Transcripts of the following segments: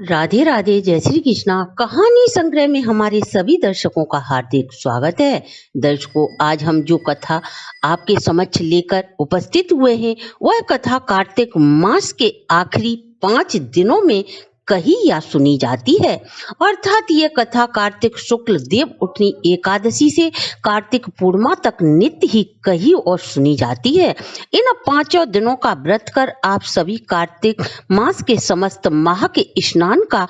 राधे राधे, जय श्री कृष्णा। कहानी संग्रह में हमारे सभी दर्शकों का हार्दिक स्वागत है। दर्शकों, आज हम जो कथा आपके समक्ष लेकर उपस्थित हुए हैं वह कथा कार्तिक मास के आखिरी 5 दिनों में कही या सुनी जाती है। अर्थात ये कथा कार्तिक शुक्ल देव उठनी एकादशी से कार्तिक पूर्णिमा तक नित्य ही कही और सुनी जाती है। इन 5 दिनों का व्रत कर आप सभी कार्तिक मास के समस्त माह के स्नान का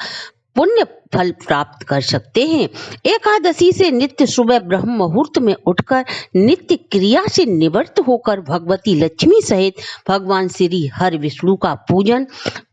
पुण्य फल प्राप्त कर सकते हैं। एकादशी से नित्य सुबह ब्रह्म मुहूर्त में उठकर नित्य क्रिया से निवृत्त होकर भगवती लक्ष्मी सहित भगवान श्री हरि विष्णु का पूजन,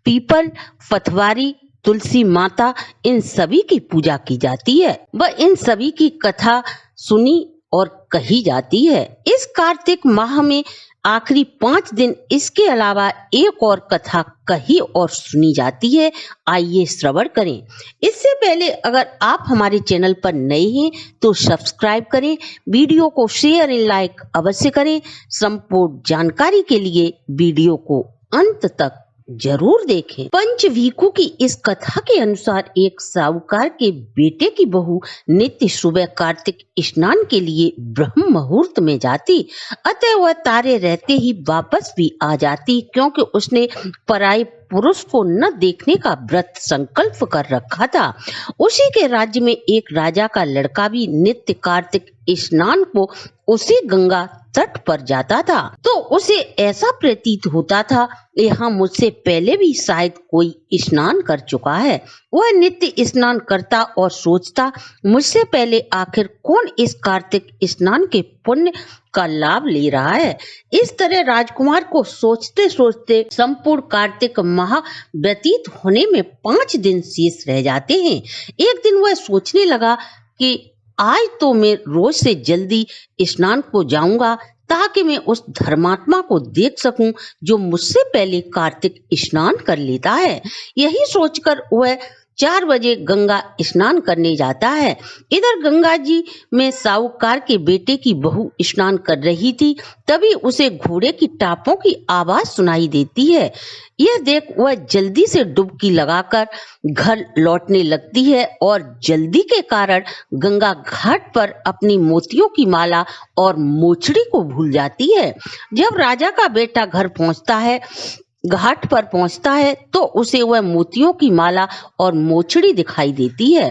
पीपल, पथवारी, तुलसी माता, इन सभी की पूजा की जाती है व इन सभी की कथा सुनी और कही जाती है। इस कार्तिक माह में आखिरी 5 दिन इसके अलावा एक और कथा कही और सुनी जाती है। आइए श्रवण करें। इससे पहले अगर आप हमारे चैनल पर नए हैं तो सब्सक्राइब करें, वीडियो को शेयर एंड लाइक अवश्य करें। संपूर्ण जानकारी के लिए वीडियो को अंत तक जरूर देखें। पंचवीकु की इस कथा के अनुसार एक साहूकार के बेटे की बहू नित्य सुबह कार्तिक स्नान के लिए ब्रह्म मुहूर्त में जाती, अतः वह तारे रहते ही वापस भी आ जाती, क्योंकि उसने पराये पुरुष को न देखने का व्रत संकल्प कर रखा था। उसी के राज्य में एक राजा का लड़का भी नित्य कार्तिक स्नान को उसी गंगा तट पर जाता था, तो उसे ऐसा प्रतीत होता था यहाँ मुझसे पहले भी शायद कोई स्नान कर चुका है। वह नित्य स्नान करता और सोचता, मुझसे पहले आखिर कौन इस कार्तिक स्नान के पुण्य का लाभ ले रहा है। इस तरह राजकुमार को सोचते सोचते संपूर्ण कार्तिक माह व्यतीत होने में 5 दिन शेष रह जाते हैं। एक दिन वह सोचने लगा कि आज तो मैं रोज से जल्दी स्नान को जाऊंगा, ताकि मैं उस धर्मात्मा को देख सकूं जो मुझसे पहले कार्तिक स्नान कर लेता है। यही सोचकर वह 4 बजे गंगा स्नान करने जाता है। इधर गंगा जी में साहूकार के बेटे की बहू स्नान कर रही थी, तभी उसे घोड़े की टापों की आवाज सुनाई देती है। यह देख वह जल्दी से डुबकी लगाकर घर लौटने लगती है और जल्दी के कारण गंगा घाट पर अपनी मोतियों की माला और मोचड़ी को भूल जाती है। जब राजा का बेटा घाट पर पहुंचता है तो उसे वह मोतियों की माला और मोचड़ी दिखाई देती है,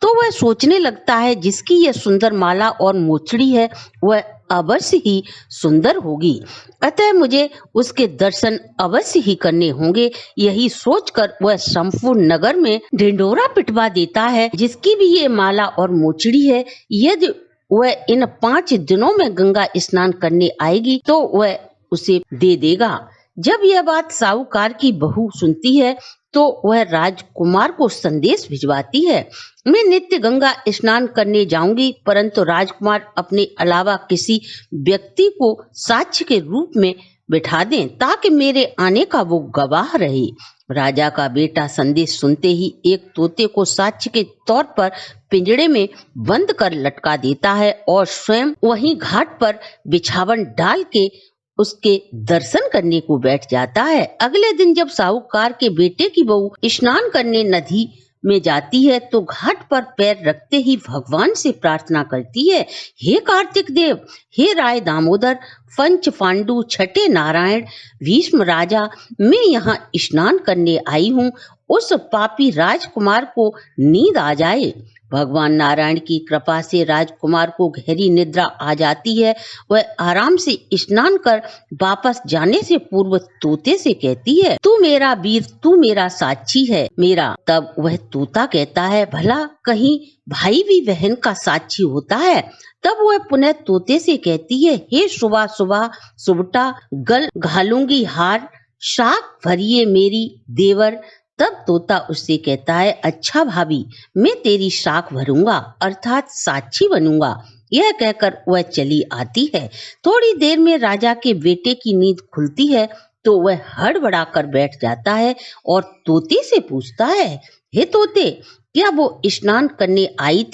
तो वह सोचने लगता है जिसकी यह सुंदर माला और मोचड़ी है वह अवश्य ही सुंदर होगी, अतः मुझे उसके दर्शन अवश्य ही करने होंगे। यही सोचकर वह संपूर्ण नगर में ढिंढोरा पिटवा देता है जिसकी भी ये माला और मोचड़ी है, यदि वह इन 5 दिनों में गंगा स्नान करने आएगी तो वह उसे दे देगा। जब यह बात साहूकार की बहू सुनती है तो वह राजकुमार को संदेश भिजवाती है, मैं नित्य गंगा स्नान करने जाऊंगी, परंतु राजकुमार अपने अलावा किसी व्यक्ति को साक्ष्य के रूप में बिठा दें ताकि मेरे आने का वो गवाह रहे। राजा का बेटा संदेश सुनते ही एक तोते को साक्ष्य के तौर पर पिंजड़े में बंद कर लटका देता है और स्वयं वहीं घाट पर बिछावन डाल के उसके दर्शन करने को बैठ जाता है। अगले दिन जब साहूकार के बेटे की बहू स्नान करने नदी में जाती है तो घाट पर पैर रखते ही भगवान से प्रार्थना करती है, हे कार्तिक देव, हे राय दामोदर, पंच पांडु, छठे नारायण, भीष्म राजा, मैं यहाँ स्नान करने आई हूँ, उस पापी राजकुमार को नींद आ जाए। भगवान नारायण की कृपा से राजकुमार को गहरी निद्रा आ जाती है। वह आराम से स्नान कर वापस जाने से पूर्व तोते से कहती है, तू मेरा वीर, तू मेरा साक्षी है मेरा। तब वह तोता कहता है, भला कहीं भाई भी बहन का साक्षी होता है। तब वह पुनः तोते से कहती है, हे सुबह सुबह सुबटा, गल घालूंगी हार, शाख भरिए मेरी देवर। तब तोता उससे कहता है, अच्छा भाभी, मैं तेरी शाख भरूंगा अर्थात साक्षी बनूंगा। यह कहकर वह चली आती है। थोड़ी देर में राजा के बेटे की नींद खुलती है तो वह हड़बड़ा कर बैठ जाता है और तोते से पूछता है, हे तोते, क्या वो स्नान करने आई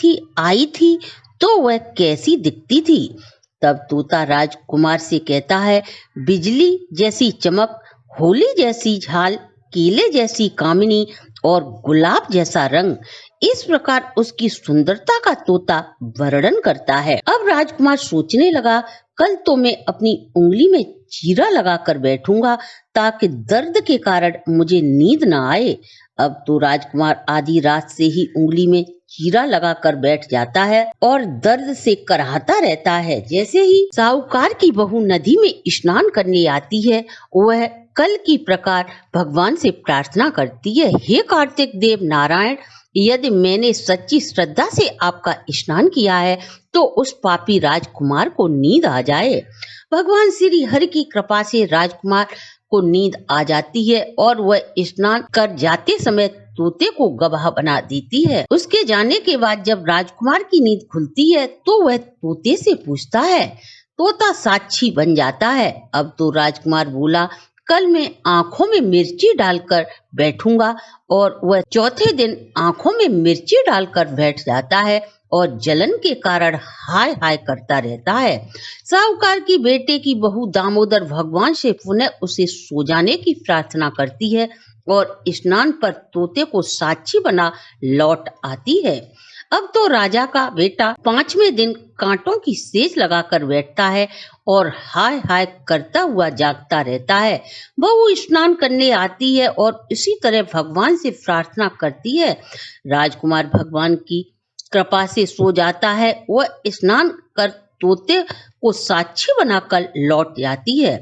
थी तो वह कैसी दिखती थी? तब तोता राजकुमार से कहता है, बिजली जैसी चमक, होली जैसी झाल, केले जैसी कामिनी और गुलाब जैसा रंग, इस प्रकार उसकी सुंदरता का तोता वर्णन करता है। अब राजकुमार सोचने लगा, कल तो मैं अपनी उंगली में चीरा लगाकर बैठूंगा ताकि दर्द के कारण मुझे नींद न आए। अब तो राजकुमार आधी रात से ही उंगली में चीरा लगाकर बैठ जाता है और दर्द से कराहता रहता है। जैसे ही साहूकार की बहू नदी में स्नान करने आती है, वह कल की प्रकार भगवान से प्रार्थना करती है, हे कार्तिक देव नारायण, यदि मैंने सच्ची श्रद्धा से आपका स्नान किया है तो उस पापी राजकुमार को नींद आ जाए। भगवान श्री हरि की कृपा से राजकुमार को नींद आ जाती है और वह स्नान कर जाते समय तोते को गवाह बना देती है। उसके जाने के बाद जब राजकुमार की नींद खुलती है तो वह तोते से पूछता है। तोता साक्षी बन जाता है। अब तो राजकुमार बोला, कल मैं आंखों में मिर्ची डालकर बैठूंगा, और वह चौथे दिन आंखों में मिर्ची डालकर बैठ जाता है और जलन के कारण हाय हाय करता रहता है। साहूकार की बेटे की बहू दामोदर भगवान से पुनः उसे सो जाने की प्रार्थना करती है और स्नान पर तोते को साक्षी बना लौट आती है। अब तो राजा का बेटा 5वें दिन कांटों की सेज लगाकर बैठता है और हाय हाय करता हुआ जागता रहता है। बहू स्नान करने आती है और इसी तरह भगवान से प्रार्थना करती है। राजकुमार भगवान की कृपा से सो जाता है। वह स्नान कर तोते को साक्षी बनाकर लौट जाती है।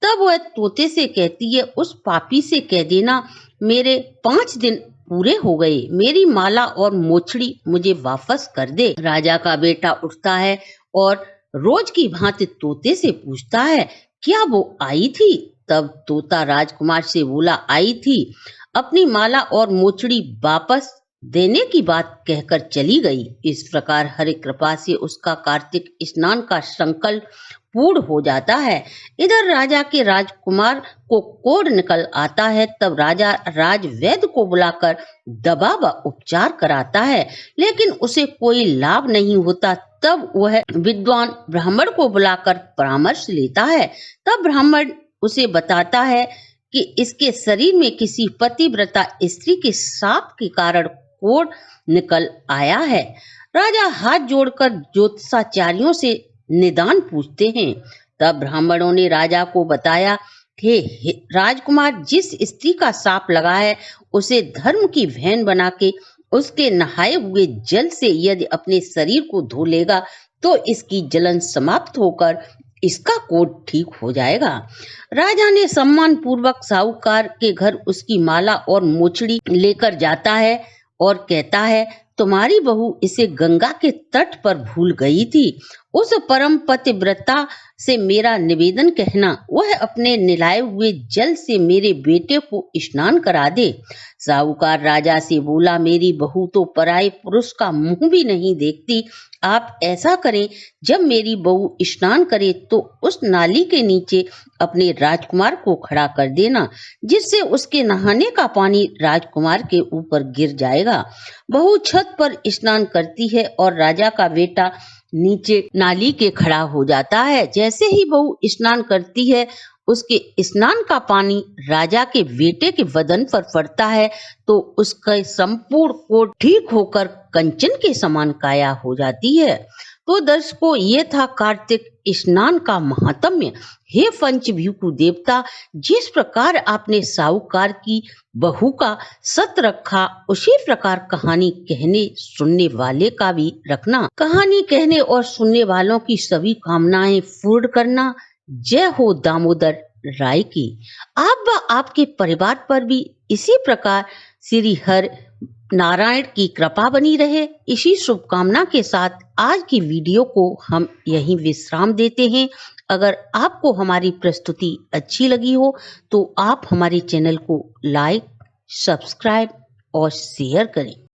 तब वह तोते से कहती है, उस पापी से कह देना मेरे 5 दिन पूरे हो गए, मेरी माला और मोछड़ी मुझे वापस कर दे। राजा का बेटा उठता है और रोज की भांति तोते से पूछता है, क्या वो आई थी? तब तोता राजकुमार से बोला, आई थी, अपनी माला और मोछड़ी वापस देने की बात कहकर चली गई। इस प्रकार हरि कृपा से उसका कार्तिक स्नान का संकल्प पूर्ण हो जाता है। इधर राजा के राजकुमार को कोढ़ निकल आता है। तब राजा राजवैद्य को बुलाकर दवा व उपचार कराता है, लेकिन उसे कोई लाभ नहीं होता। तब वह विद्वान ब्राह्मण को बुलाकर परामर्श लेता है। तब ब्राह्मण उसे बताता है कि इसके शरीर में किसी पतिव्रता स्त्री के शाप के कारण कोढ़ निकल आया है। राजा हाथ जोड़कर ज्योतिषाचार्यों से निदान पूछते हैं। तब ब्राह्मणों ने राजा को बताया कि राजकुमार जिस स्त्री का शाप लगा है, उसे धर्म की बहन बना के उसके नहाए हुए जल से यदि अपने शरीर को धो लेगा तो इसकी जलन समाप्त होकर इसका कोढ़ ठीक हो जाएगा। राजा ने सम्मान पूर्वक साहूकार के घर उसकी माला और मोछड़ी लेकर जाता है और कहता है, तुम्हारी बहू इसे गंगा के तट पर भूल गई थी। उस परम पतिव्रता से मेरा निवेदन कहना, वह अपने निलाए हुए जल से मेरे बेटे को स्नान करा दे। साहूकार राजा से बोला, मेरी बहू तो पराये पुरुष का मुंह भी नहीं देखती। आप ऐसा करें, जब मेरी बहू स्नान करे तो उस नाली के नीचे अपने राजकुमार को खड़ा कर देना, जिससे उसके नहाने का पानी राजकुमार के ऊपर गिर जाएगा। बहू छत पर स्नान करती है और राजा का बेटा नीचे नाली के खड़ा हो जाता है। जैसे ही बहू स्नान करती है, उसके स्नान का पानी राजा के बेटे के बदन पर पड़ता है तो उसका संपूर्ण कोढ़ ठीक होकर कंचन के समान काया हो जाती है। तो दर्शकों, ये था कार्तिक स्नान का महात्म्य। हे पंचभूत देवता, जिस प्रकार आपने साहूकार की बहू का सत रखा, उसी प्रकार कहानी कहने सुनने वाले का भी रखना। कहानी कहने और सुनने वालों की सभी कामनाएं पूर्ण करना। जय हो दामोदर राय की। आप व आपके परिवार पर भी इसी प्रकार श्री हर नारायण की कृपा बनी रहे। इसी शुभकामना के साथ आज की वीडियो को हम यहीं विश्राम देते हैं। अगर आपको हमारी प्रस्तुति अच्छी लगी हो तो आप हमारे चैनल को लाइक, सब्सक्राइब और शेयर करें।